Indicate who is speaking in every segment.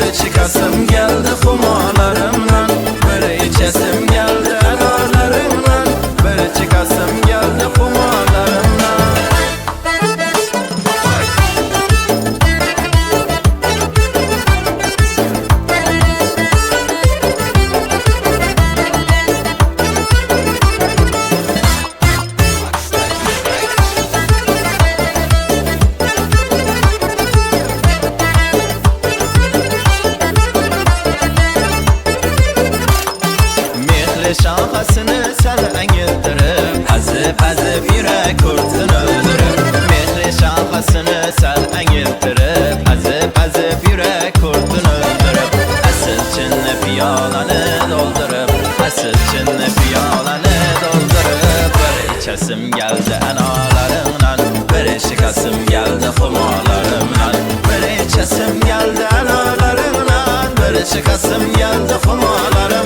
Speaker 1: bir çıkasım geldi xumalarımdan, bir içesim geldi analarımdan, bir çıkasım geldi xumalarımdan. Şahasını sen engildirip Hazip yürek kurtun öldürüp Mehri şahasını sen engildirip Hazip yürek kurtun öldürüp Asıl çinli piyalanı doldurup Asıl çinli piyalanı doldurup Bir içesim geldi analarımdan, bir çıkasım geldi xumalarımdan, bir içesim geldi analarımdan, bir çıkasım geldi xumalarımdan.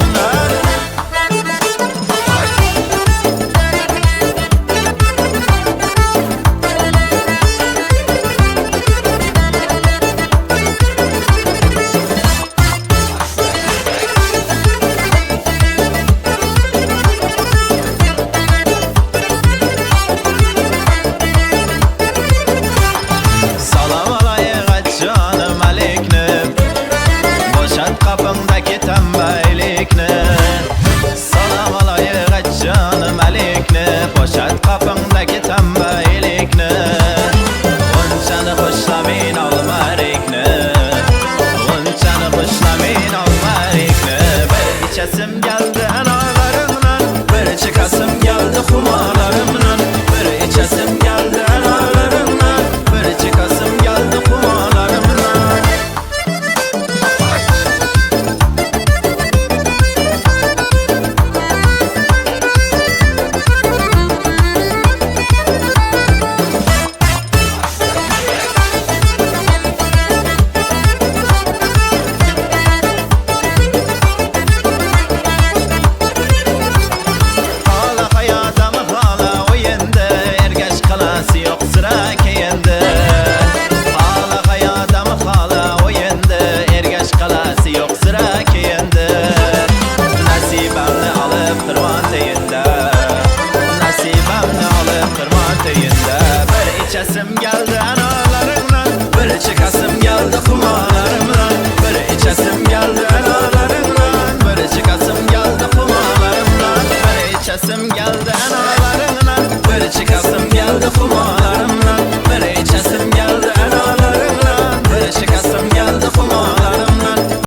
Speaker 1: Kapımdaki tembellikni Salam alayım canım elikni Boşalt kapımdaki tembellikni Unçanı hoşlamin olmarikni Unçanı hoşlamin olmarikni Bir içesim geldi analarımdan, bir çıkasım geldi xumalarımdan, bir içesim geldi analarımdan, bir çıkasım geldi xumalarımdan. Nasibamni alıp kırma teyinde, bir içesim geldi